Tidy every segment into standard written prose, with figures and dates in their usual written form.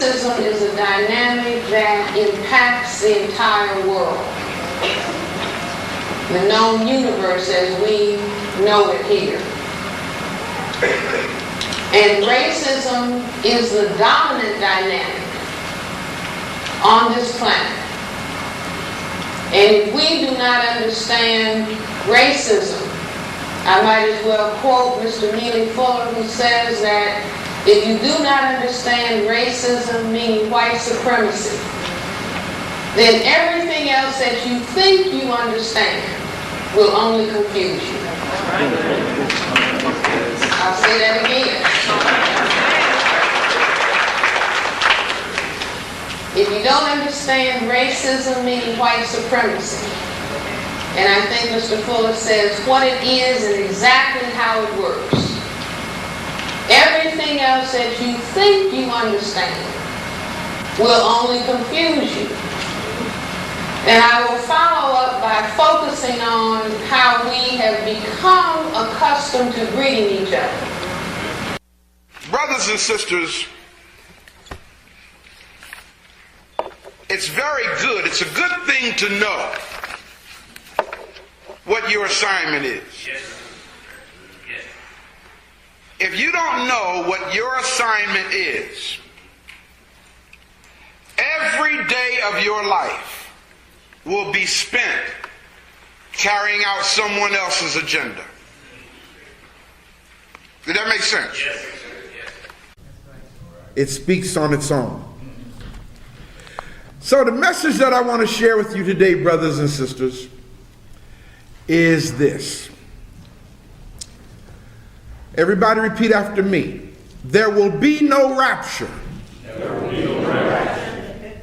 Racism is a dynamic that impacts the entire world, the known universe as we know it here. And racism is the dominant dynamic on this planet. And if we do not understand racism, I might as well quote Mr. Neely Fuller, who says that if you do not understand racism, meaning white supremacy, then everything else that you think you understand will only confuse you. I'll say that again. If you don't understand racism, meaning white supremacy, and I think Mr. Fuller says what it is and exactly how it works, everything else that you think you understand will only confuse you. And I will follow up by focusing on how we have become accustomed to greeting each other. Brothers and sisters, it's very good, it's a good thing to know what your assignment is. If you don't know what your assignment is, every day of your life will be spent carrying out someone else's agenda. Did that make sense? Yes. It speaks on its own. So the message that I want to share with you today, brothers and sisters, is this. Everybody repeat after me. There will be no rapture. There will be no rapture.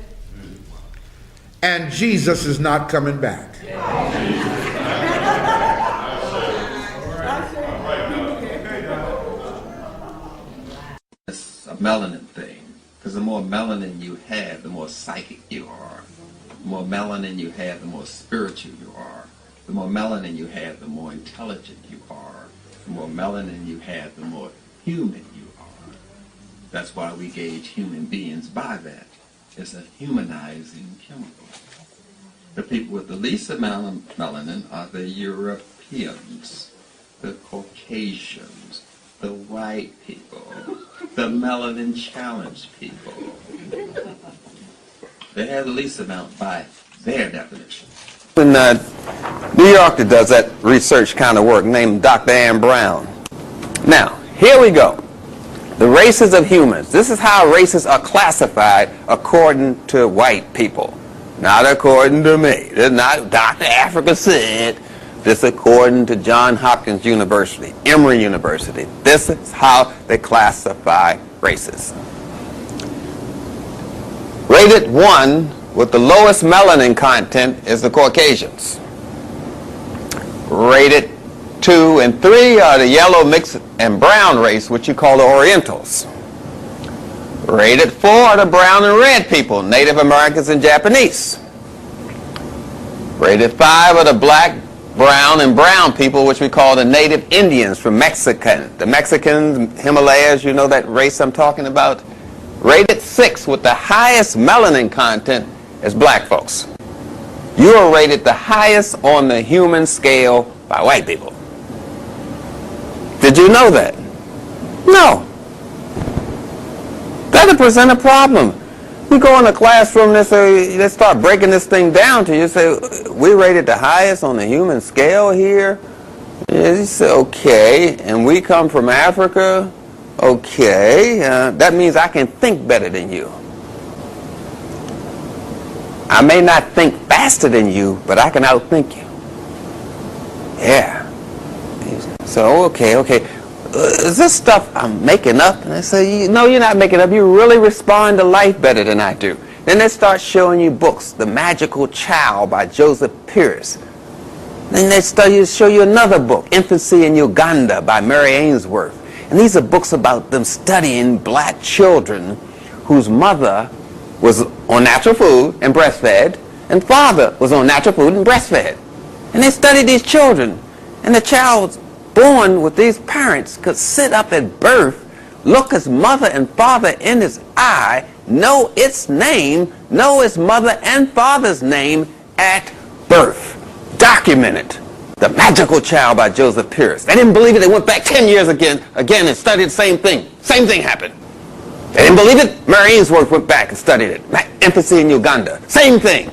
And Jesus is not coming back. It's a melanin thing, because the more melanin you have, the more psychic you are. The more melanin you have, the more spiritual you are. The more melanin you have, the more intelligent you are. The more melanin you have, the more human you are. That's why we gauge human beings by that. It's a humanizing chemical. The people with the least amount of melanin are the Europeans, the Caucasians, the white people, the melanin-challenged people. They have the least amount by their definition. In New York that does that research kind of work, named Dr. Ann Brown. Now, here we go. The races of humans. This is how races are classified according to white people. Not according to me. This is not Dr. Africa said. This is according to Johns Hopkins University, Emory University. This is how they classify races. Rated 1 with the lowest melanin content is the Caucasians. Rated 2 and 3 are the yellow, mixed, and brown race, which you call the Orientals. Rated 4 are the brown and red people, Native Americans and Japanese. Rated 5 are the black, brown, and brown people, which we call the Native Indians from Mexico. The Mexicans, Himalayas, you know that race I'm talking about? Rated 6 with the highest melanin content is black folks. You are rated the highest on the human scale by white people. Did you know that? No. That'll present a problem. We go in a classroom and they start breaking this thing down to you. Say, we rated the highest on the human scale here. You say, okay, and we come from Africa. Okay, that means I can think better than you. I may not think faster than you, but I can outthink you. Yeah. So, okay. Is this stuff I'm making up? And I say, no, you're not making up. You really respond to life better than I do. Then they start showing you books, The Magical Child by Joseph Pierce. Then they show you another book, Infancy in Uganda by Mary Ainsworth. And these are books about them studying black children whose mother was on natural food and breastfed, and father was on natural food and breastfed. And they studied these children. And the child born with these parents could sit up at birth, look his mother and father in his eye, know its name, know its mother and father's name at birth. Documented. The Magical Child by Joseph Pierce. They didn't believe it. They went back 10 years again and studied the same thing. Same thing happened. They didn't believe it. Mary Ainsworth went back and studied it. Infancy in Uganda. Same thing.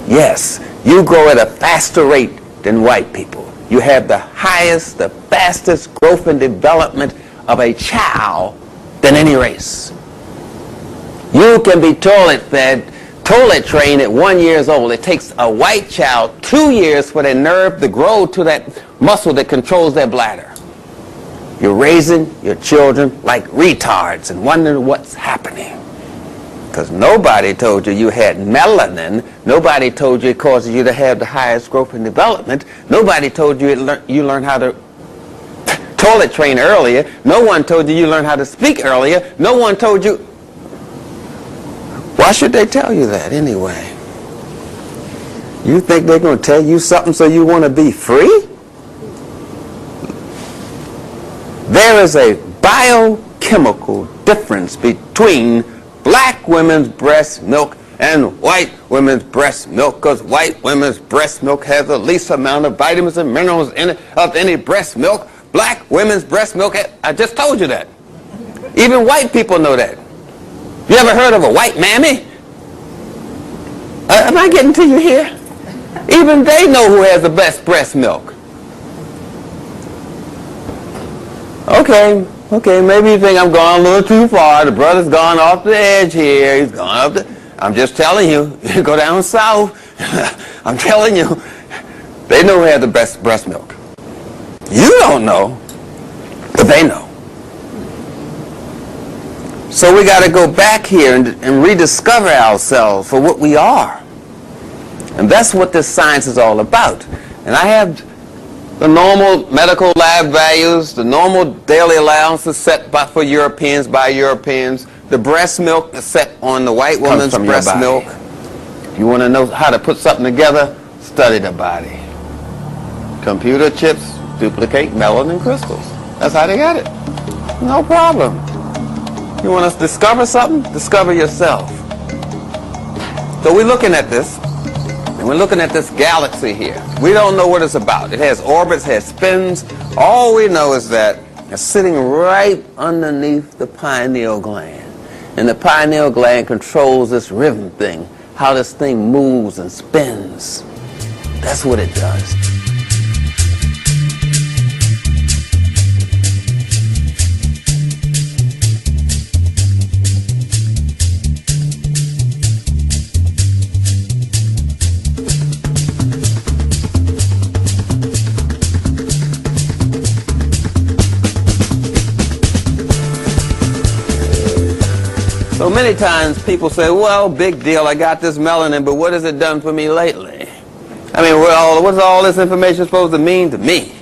Yes, you grow at a faster rate than white people. You have the highest, the fastest growth and development of a child than any race. You can be toilet trained at 1 year old. It takes a white child 2 years for their nerve to grow to that muscle that controls their bladder. You're raising your children like retards and wondering what's happening. Because nobody told you you had melanin. Nobody told you it causes you to have the highest growth and development. Nobody told you you learn how to toilet train earlier. No one told you learn how to speak earlier. No one told you. Why should they tell you that anyway? You think they're going to tell you something so you want to be free? There is a biochemical difference between black women's breast milk and white women's breast milk, because white women's breast milk has the least amount of vitamins and minerals in it of any breast milk. Black women's breast milk, I just told you that. Even white people know that. You ever heard of a white mammy? Am I getting to you here? Even they know who has the best breast milk. Okay, maybe you think I'm going a little too far. The brother's gone off the edge here. He's gone up the... I'm just telling you, you go down south. I'm telling you, they know who has the best breast milk. You don't know, but they know. So we got to go back here and rediscover ourselves for what we are. And that's what this science is all about. And I have the normal medical lab values, the normal daily allowances set for Europeans by Europeans. The breast milk is set on the white woman's breast milk. If you want to know how to put something together, study the body. Computer chips duplicate melanin crystals. That's how they got it. No problem. You want to discover something? Discover yourself. So we're looking at this, and we're looking at this galaxy here. We don't know what it's about. It has orbits, has spins. All we know is that it's sitting right underneath the pineal gland. And the pineal gland controls this rhythm thing, how this thing moves and spins. That's what it does. So many times people say, well, big deal, I got this melanin, but what has it done for me lately? I mean, what's all this information supposed to mean to me?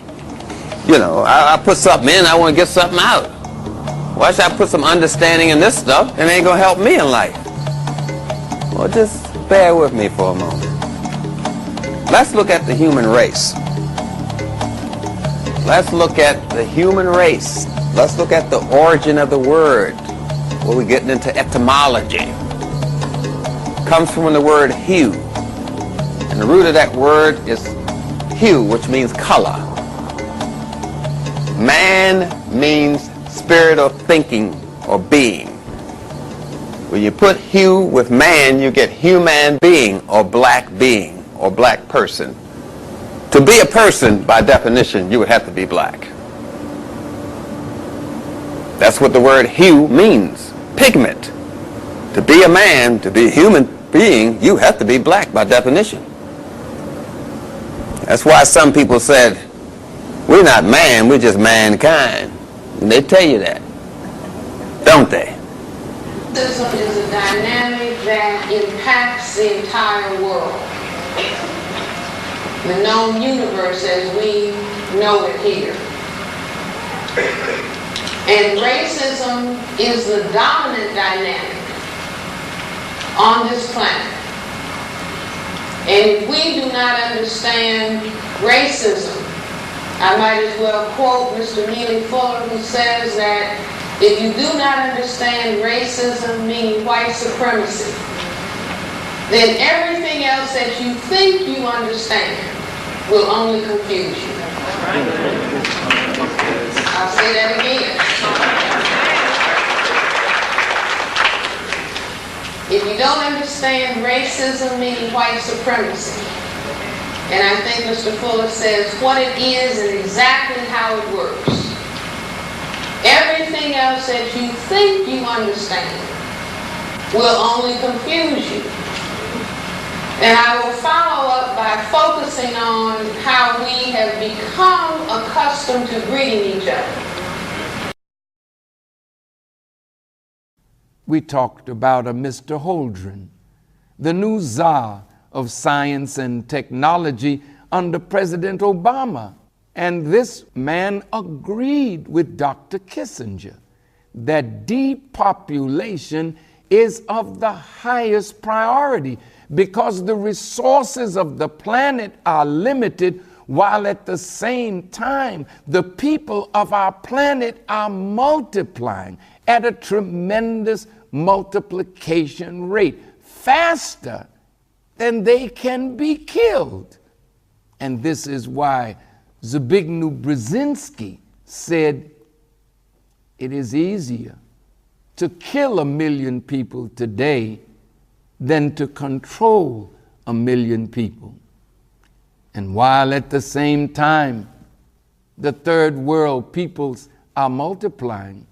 You know, I put something in, I want to get something out. Why should I put some understanding in this stuff and it ain't going to help me in life? Well, just bear with me for a moment. Let's look at the human race. Let's look at the human race. Let's look at the origin of the word. Well, we're getting into etymology. It comes from the word hue. And the root of that word is hue, which means color. Man means spirit of thinking or being. When you put hue with man, you get human being or black person. To be a person, by definition, you would have to be black. That's what the word hue means. Pigment. To be a man, to be a human being, you have to be black by definition. That's why some people said, we're not man, we're just mankind. And they tell you that, don't they? Racism is a dynamic that impacts the entire world. The known universe as we know it here. And racism is the dominant dynamic on this planet. And if we do not understand racism, I might as well quote Mr. Neely Fuller, who says that If you do not understand racism, meaning white supremacy, then everything else that you think you understand will only confuse you. I'll say that again. If you don't understand racism, meaning white supremacy, and I think Mr. Fuller says what it is and exactly how it works, everything else that you think you understand will only confuse you. And I will follow up by focusing on how we have become accustomed to greeting each other. We talked about a Mr. Holdren, the new czar of science and technology under President Obama. And this man agreed with Dr. Kissinger that depopulation is of the highest priority because the resources of the planet are limited, while at the same time the people of our planet are multiplying at a tremendous multiplication rate, faster than they can be killed. And this is why Zbigniew Brzezinski said it is easier to kill 1 million people today than to control 1 million people. And while at the same time the third world peoples are multiplying,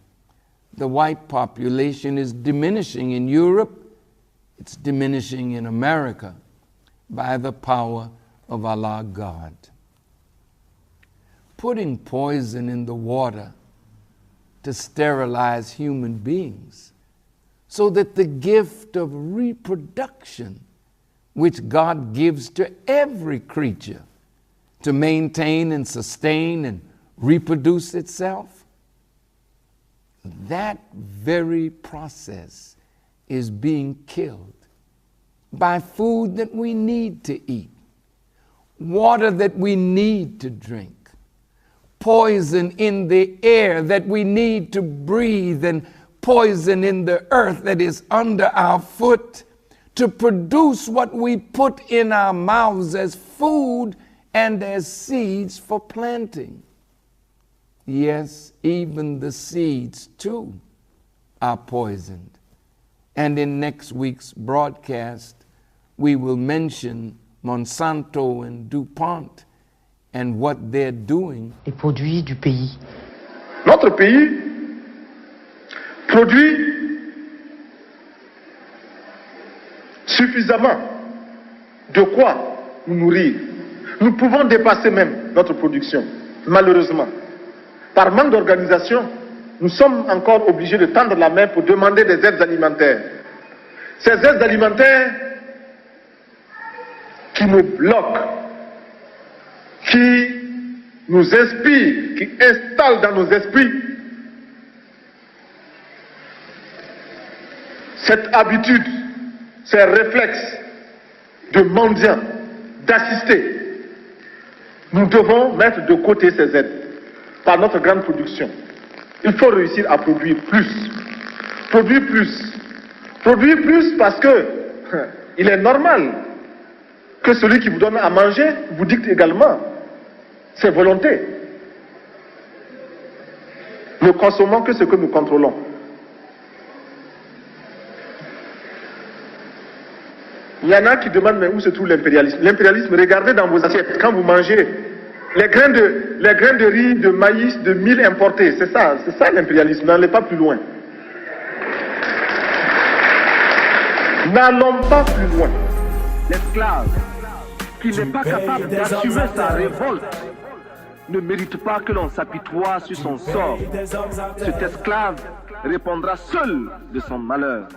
the white population is diminishing in Europe, it's diminishing in America by the power of Allah God. Putting poison in the water to sterilize human beings so that the gift of reproduction, which God gives to every creature to maintain and sustain and reproduce itself, that very process is being killed by food that we need to eat, water that we need to drink, poison in the air that we need to breathe, and poison in the earth that is under our foot to produce what we put in our mouths as food and as seeds for planting. Yes, even the seeds too are poisoned. And in next week's broadcast, we will mention Monsanto and DuPont and what they're doing. Les produits du pays. Notre pays produit suffisamment de quoi nous nourrir. Nous pouvons dépasser même notre production, malheureusement. Par manque d'organisation, nous sommes encore obligés de tendre la main pour demander des aides alimentaires. Ces aides alimentaires qui nous bloquent, qui nous inspirent, qui installent dans nos esprits cette habitude, ces réflexes de mendiant, d'assister. Nous devons mettre de côté ces aides par notre grande production. Il faut réussir à produire plus. Produire plus. Produire plus parce que il est normal que celui qui vous donne à manger vous dicte également ses volontés. Ne consommons que ce que nous contrôlons. Il y en a qui demandent mais où se trouve l'impérialisme? L'impérialisme, regardez dans vos assiettes quand vous mangez les grains de riz, de maïs, de mil importés. C'est ça l'impérialisme. N'allez pas plus loin. N'allons pas plus loin. L'esclave qui n'est pas capable d'assumer sa révolte ne mérite pas que l'on s'apitoie sur son sort. Cet esclave répondra seul de son malheur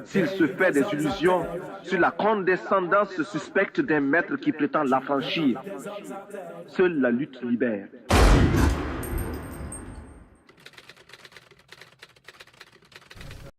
s'il se fait des illusions sur la condescendance suspecte d'un maître qui prétend l'affranchir. Seule la lutte libère.